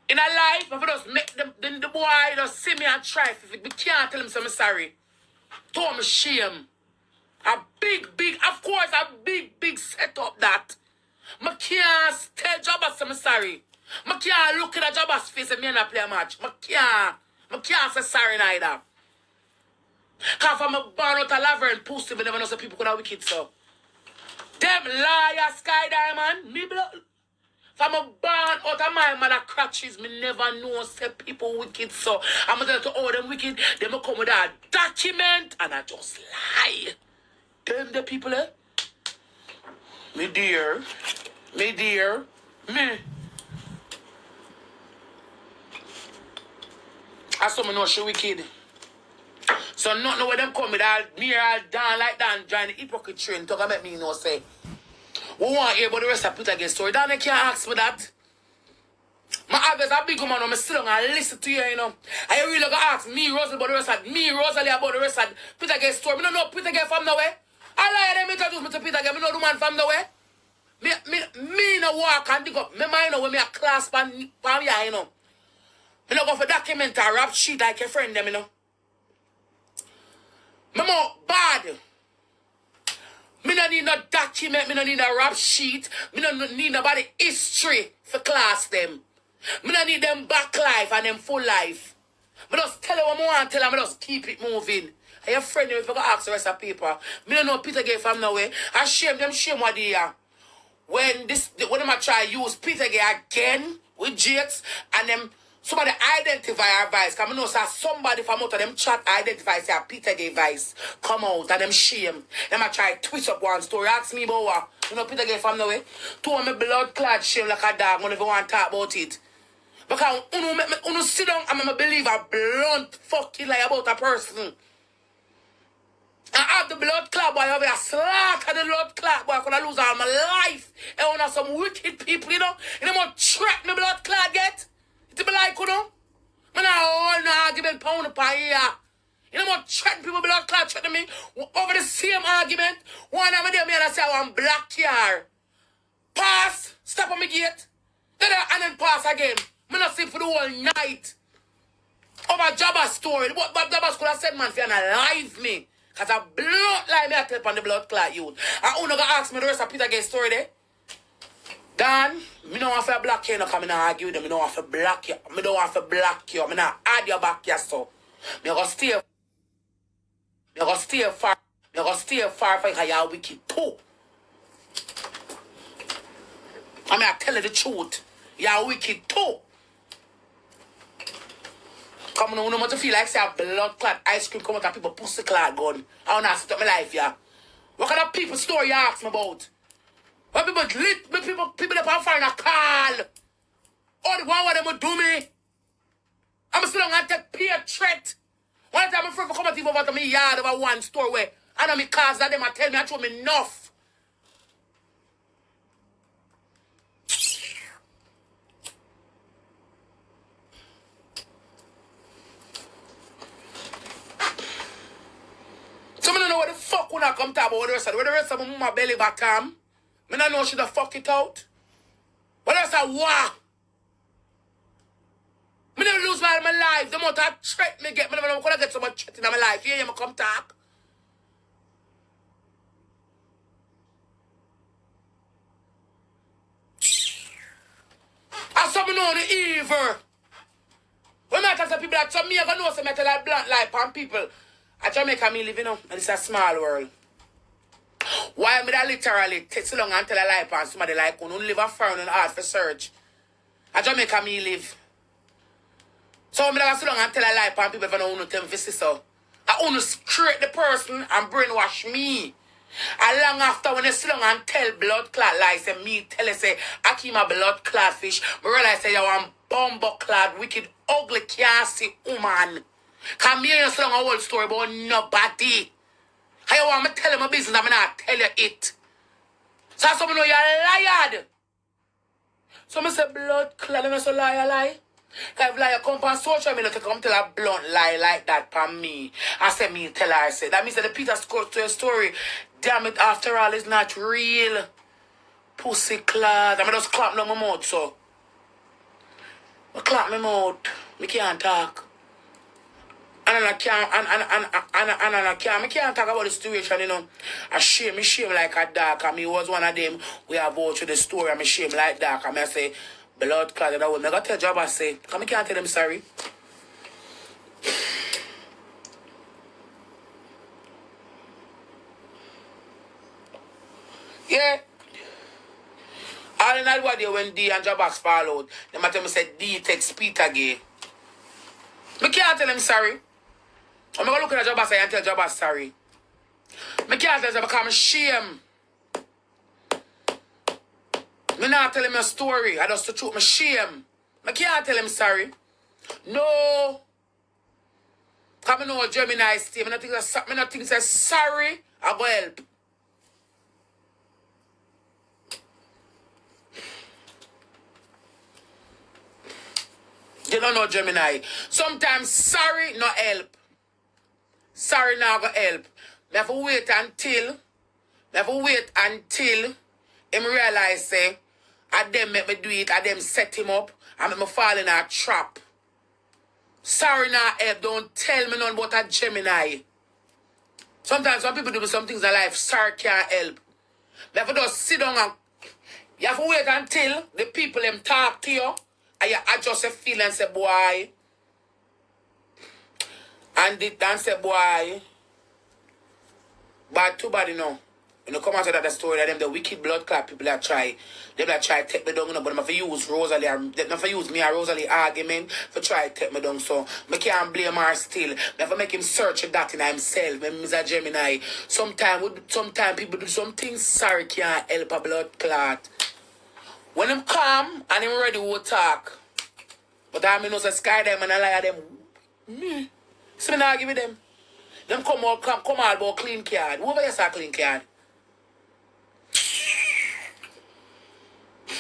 In a life, if I just make the boy just see me and try if it, we can't tell him so I'm sorry. Told me shame. A big, of course, a big setup that. I can't tell Jabba so I'm sorry. I can't look at Jabba's face and me not play a match. I can't say sorry neither. Because I'm born out of laverne pussy, but never know some people could have wicked so. Them liar Sky Diamond, me blood. If I'm born out of my mother crutches, me never know say people wicked so. I'm going to tell all them wicked, they will come with a document and I just lie. Them the people, eh? Me dear. I saw me know she wicked. So not know where them come with all me all down like that and join the hypocrisy and talk about me know say. We want to hear about the rest of Peter against story. Then they can't ask me that. My obvious a big woman and I sit down and listen to you, you know. And you really gonna ask me, Rosalee, about the rest of Rosalee about the rest of Peter against story. I don't know Peter against from nowhere. I lie them introduce me to Peter again. I know the man from nowhere. Me no walk and dig up. Me mind know when me a class pan ya, you know. Me no go for document or rap sheet like your friend them, you know. Me more bad. Me no need no document, me no need a rap sheet, me no need nobody history for class them. Me no need them back life and them full life. Me just tell you what I want, tell them, me just keep it moving. And your friend, if you go ask the rest of people, me don't know Peter Gay from nowhere. I shame what they are. When them I try to use Peter Gay again with Jakes and them somebody identify our vice. Because I know say somebody from out of them chat identify say Peter Gay vice. Come out and them shame. Them I try to twist up one story. Ask me about what. You know Peter Gay from nowhere. Told me blood clad shame like a dog. Whenever want to talk about it. Because uno sit down and I believe a blunt fucking lie about a person. I have the blood clot boy over there, slaughter the blood clot boy, I could lose all my life. And when I some wicked people, you know, want to track me blood clot get. It be like, you know, man, I all no argument pound upon here. You know what track people blood clot threaten me over the same argument. One of them and I say I want black here. Pass, stop on me gate. And then pass again. Me not see for the whole night. Over Jabba's story. What Jabba's could have said, man, if you're not live me. Because a blood line me I tell on the blood clot youth. And who not ask me the rest of Peter Gay story there? Dan, me don't want to block you, no, because I don't argue with them. Me don't want to block you. Me don't want to block you. Me not add your back here, so. Me gonna stay far. Me gonna stay far because you're wicked too. I mean, I tell you the truth. You're wicked too. Come on, no matter feel like say a blood clot ice cream come out of people pussy clot gun. I don't know to stop my life, yeah. What kind of people story you ask me about? What people lit me people that can find a call. All the one what them would do me. I'm still gonna take peer threat. One time my friend come over to me yard over one store where I know me cause that them I tell me I told me enough. So I don't know what the fuck when I come to about the rest of my belly bottom. I don't know she the fuck it out. What else I want? I don't lose my life. The amount of threat me get, I never gonna get so much threat in my life. Here you come talk. I saw me know the evil. When I tell people that some me I gonna know some metal like blunt life on people. At Jamaica me live, you know, and it's a small world. Why me that literally take so long until I life and somebody like who live a foreign and hard for search. At Jamaica me live. So me that so long until I life and people ever know who tell me this so. I only create the person and brainwash me. And long after when they sit down and tell blood clot lies and me tell you say I keep my blood clot fish, I realize say you want bumbo clad, wicked, ugly, can't see woman. Cause me ain't so long a whole story about nobody. How you want me to tell you my business and I not tell you it? So I know you're a liar. So I say blood clot and I say lie. Cause if liar come on social media to come tell a blunt lie like that for me. I say me tell her I say. That means that the Peter Scott to a story. Damn it, after all, it's not real. Pussy clot. I mean just clap down my mouth so. I clap my mouth. I can't talk. And I can't, I can't talk about the situation, you know. I shame like a dog. I mean, was one of them. We have out to the story. I'm shame like that. I say, blood clot. And I will never tell job. I say, come, I can't tell them sorry. Yeah. All in all, what day when D and Jabas fall out, they might tell me say D takes Peter again. I can't tell them sorry. I'm going to look at Jabas and tell Jabas sorry. I can't tell them because I'm shame. I'm not tell him a story. I just to truth my shame. I can't tell him sorry. No. Because I know Geminis team. I don't think say sorry. I go help. You don't know Gemini. Sometimes sorry not help. Sorry not go help. I have to wait until him realize say I them make me do it, I them set him up, and make me fall in a trap. Sorry not help. Don't tell me nothing about a Gemini. Sometimes when people do some things in life, sorry can't help. You have to just sit down and you have to wait until the people them talk to you. And you adjust your feel and say, boy. And say, boy. But too bad, you know. When you come out of that story, that them the wicked blood clot people that try. Them that try to take me down, you know, but I'm for use Rosalee, them for use me and Rosalee argument for try to take me down. So I can't blame her still. I for make him search that in himself. When Mr. Gemini. Sometimes people do some things, sorry can't help a blood clot. When I'm calm and I'm ready to talk. But I mean, no say sky them and I lie at them. Me. So I not give them. Them come out about clean card. Whoever you say clean card.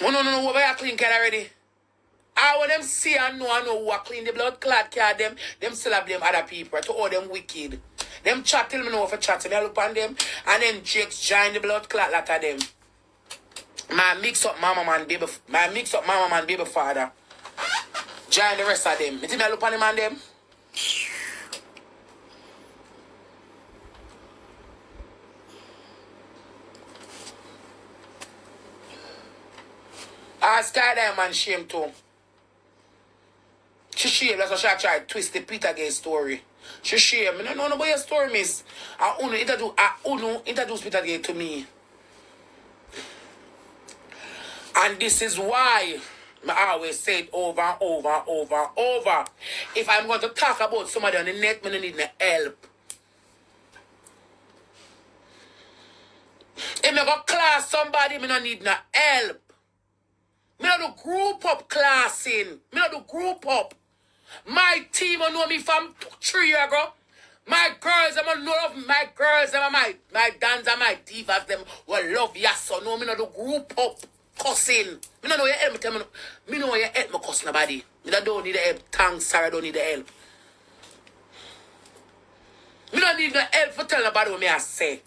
No, whoever you clean card already. I want them see and know who are clean the blood clot card them still have blame other people to all them wicked. Them chat till me know if I chat to me I look on them and then Jakes join the blood clot lot of them. My mix up mama man baby father. Join the rest of them. You think I look on them and them? I Sky Diamond shame too. She shame, that's why she try to twist the Peter Gay story. She shame. I don't know about your story, miss. I only introduce Peter Gay to me. And this is why I always say it over and over and over and over. If I'm going to talk about somebody on the net, I don't need no help. If I go class somebody, I don't need no help. I don't do group up classing. I don't do group up. My team will know me from 3 years ago. My girls, I'm gonna know my girls, I'm my dance and my divas, them will love yes so no, me not do group up cussing. Me not know you help me tell me. Me know you help me cuss nobody. Me don't need the help. Thanks, sir, I don't need the help. Me don't need the help for tell nobody what me I say.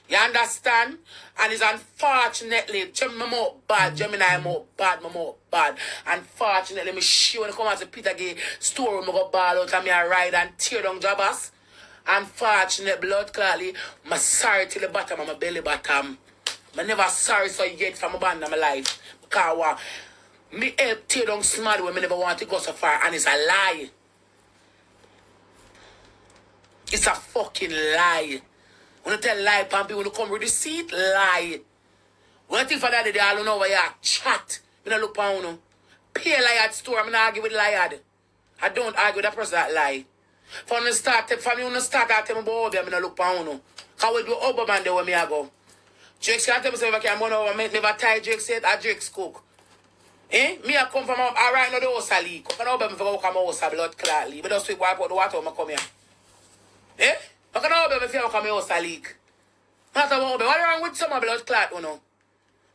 You understand? And it's unfortunately, Gemini more bad, Gemini more bad, more bad. Unfortunately, me sure when I come out to Peter Gay store, me go ball out and me I ride and tear down jobbers. Unfortunate blood clotly, I'm sorry till the bottom of my belly bottom. I'm never sorry so yet from my band of my life. Because me help tear down smart when I never want to go so far, and it's a lie. It's a fucking lie. When you tell lie, pan people, when you come with the seat, lie. When I think for that, they all know where you chat. I don't look for you. Pay a lie at store, I don't argue with liar. I don't argue with that person that lie. From the start, from you start, I tell me about I don't look for you. Because we do over man there where me I go. Drake's can't tell me if I can run over, never tie Drake's yet, or Drake's cook. Eh? Me I come from, I right now the Rosalee. Come on over me for come house a blood clot leak. But just sweep wipe out the water when I come here. Eh? I can't over me if you come house a leak. Not about me. What's wrong with some blood clot, you know?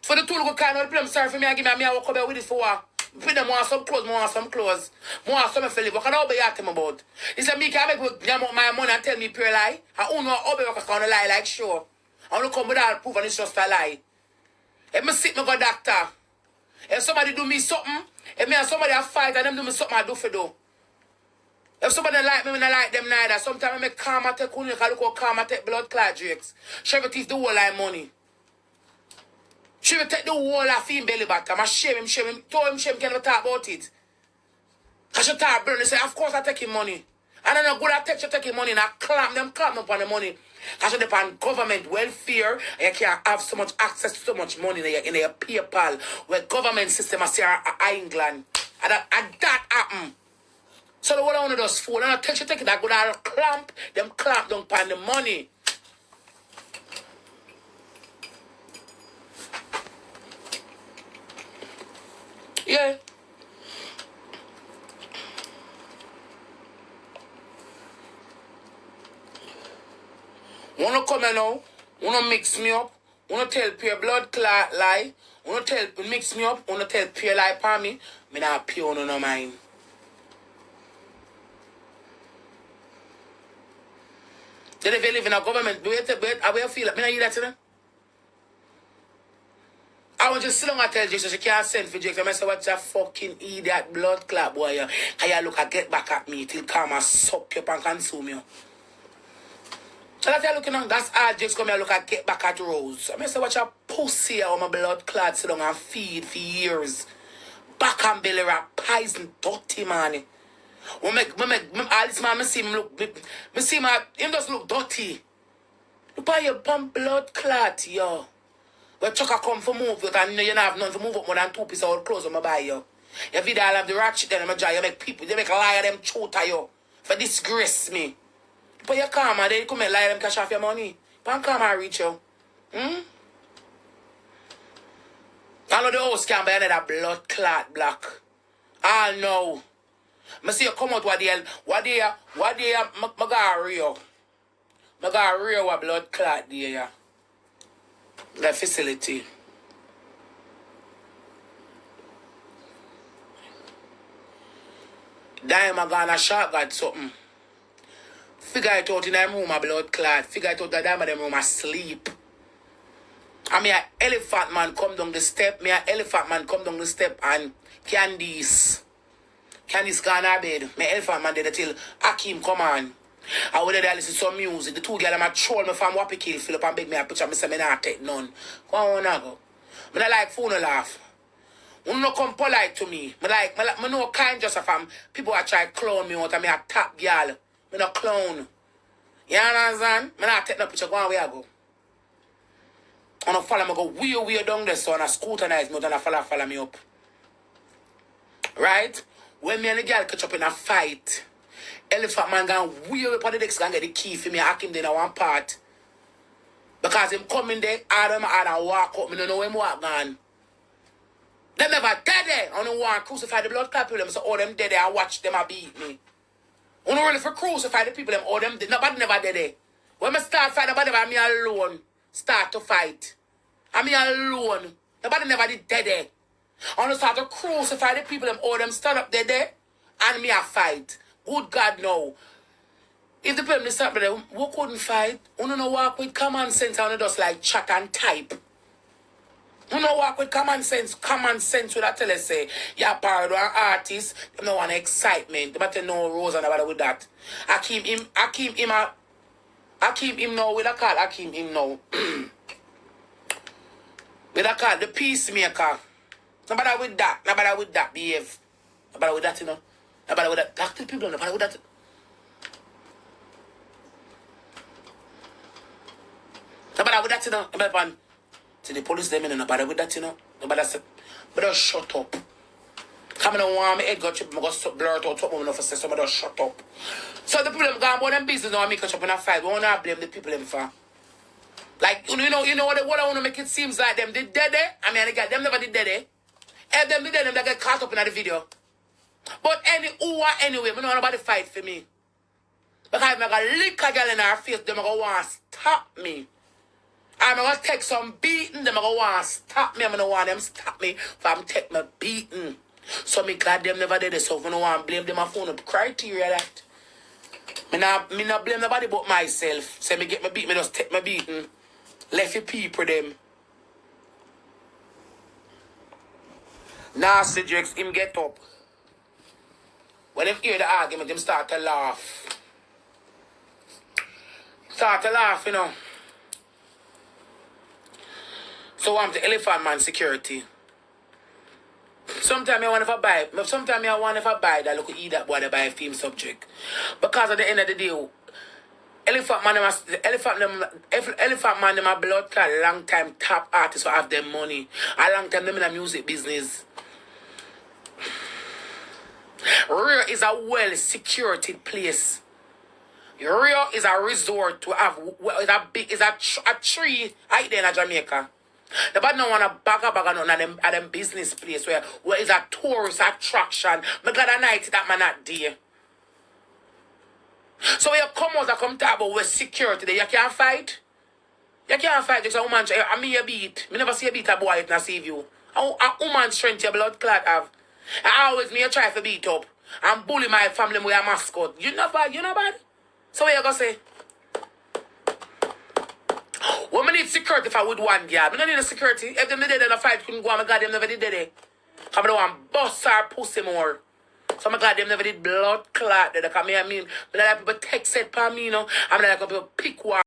For the two little kind of problem, sorry for me, I give me a walk over with it for what? Put them want some clothes, more some clothes. More some for live. What can I be at him about? He said, me can make my money and tell me pure lie. I don't know how I can lie like sure. I want to come without proof and it's just a lie. If I sit, I go doctor. If somebody do me something, If me and somebody a fight and them do me something I do for do. If somebody like me, I like them neither. Sometimes I make karma take on you, because look how karma take blood clot drakes. She will take the whole line money. She will take the whole of female belly bottom. I shame him, told him shame, can't talk about it. Because she talk burn, say, of course I take him money. And I'm not good at she take him money and I clamp up on the money. Because you depend on government welfare, and you can't have so much access to so much money in your PayPal, where government system is here in England. And that happen. So the one I want to do is fool. And I take it, I go down and clamp down upon the money. Yeah. Wanna come here now? Wanna mix me up? Wanna tell pure blood clot lie? Wanna tell mix me up? Wanna tell pure lie for me? Me not pure no mind. Then if you live in a government, I will feel like me not hear that today. I want you to sit down and tell Jesus you can't send for Jake. I say, what's a fucking idiot blood clot boy? And you look and get back at me till come and suck you up and consume you. So that's you looking on, that's all Jake's come here look and get back at Rose. I say, watch a pussy or my blood clot sit down and feed for years. Back and belly rap, poison, dirty man. When all this man, I see him look, I see him just look dirty. Look at your blood clot, yo. When Chucka come for move you, and you don't have nothing to move up more than 2 pieces of clothes on my buy you. You video all have the ratchet then my you make people, they make a lie of them shoot at you. For disgrace me. But you come and they come and lie them cash off your money. But come and reach you. I know the house can buy another blood clot black. I know. I see you come out what they got real. I got real what blood clot there, yeah. The facility. Dime I gonna shot got something. Figure it out in them room a blood clot. Figure it out that dime in them room asleep. And me a elephant man come down the step. And Candice gone to bed. My elephant man did it till Akim come on. I would have listen to some music. The 2 girls I troll me from Wappy Kill Philip and beg me a picture. I say me not take none. Go on go. I don't like phone laugh. You no come polite to me. I know kind just of people are try clown me out and me a top girl. Me no clown. You understand? I not take no picture. Go on where I go. I don't follow me go weird down there so and I scrutinize me and I follow me up. Right? When me and the girl catch up in a fight, elephant man gone weird upon the next gonna get the key for me. I him there in one part. Because him coming there, I walk up, me don't know him walk gone. Them never dead there. I don't want to crucify the blood clot people. So all them dead there, I watch them a beat me. I don't really for crucify the people, them all them dead. Nobody never dead there. When I start fight, nobody never me alone start to fight. I'm me alone. Nobody never did dead there. I want to start to crucify the people, them all them stand up there and me a fight. Good God, no. If the people start there, who couldn't fight? You don't walk with common sense and just like chat and type. You don't walk with common sense with a tell us say, you're part of an artist, you don't want excitement. But you know Rose and about with that. I keep him now with a call, I keep him now. With a call, the peacemaker. Nobody with that, behave. Nobody with that, you know. Nobody with that. Talk to the people, nobody with that. Nobody with that, you know. Nobody to the police, them, you know. Nobody with that, you know. Nobody say, but just shut up. Come on, want me head got you, I got blur out something enough to say, somebody just shut up. So the people them gone about them business now, make catch up in a fight. We want to blame the people them for. Like, you know what I want to make it seems like them did dead there. I mean, them never did dead there. If them did dead, them they get caught up in the video. But anyway, I don't want nobody fight for me. Because if I got lick a girl in her face, them going to want to stop me. I'm going to take some beating, them going to want to stop me. I'm going to want them stop me from take my beating. So me glad them never did it. So if I don't want to blame them, I phone up criteria that. Me not blame nobody but myself. Say me get my beat, me just take my beating. Left your people them. Nasty Jakes, him get up. When him hear the argument, him start to laugh. Start to laugh, you know. So I'm the elephant man security. Sometimes I want to buy that look eat that boy to buy a film subject. Because at the end of the day, elephant man them a blood clot long time top artists who have them money. A long time them in the music business. Rio is a well secured place. Rio is a resort to have is a tree right there in Jamaica. The bad no want to back up at them business place where is a tourist attraction. But glad a night that man not there. So when you come out and come talk about with security there, you can't fight. You can't fight just a woman. I mean you beat. Me never see a beat a boy it not save you. A woman strength your blood clot have. I always me try to beat up and bully my family with a mascot. You know bad, So what you gonna say? When I need security if I would one girl. I don't need a security. If them did in a fight couldn't go on, I'm glad them never did it. Come on, bust her pussy more. So I'm glad them never did blood clot. Because I mean, like people text it for me, you know. I'm like people pick one.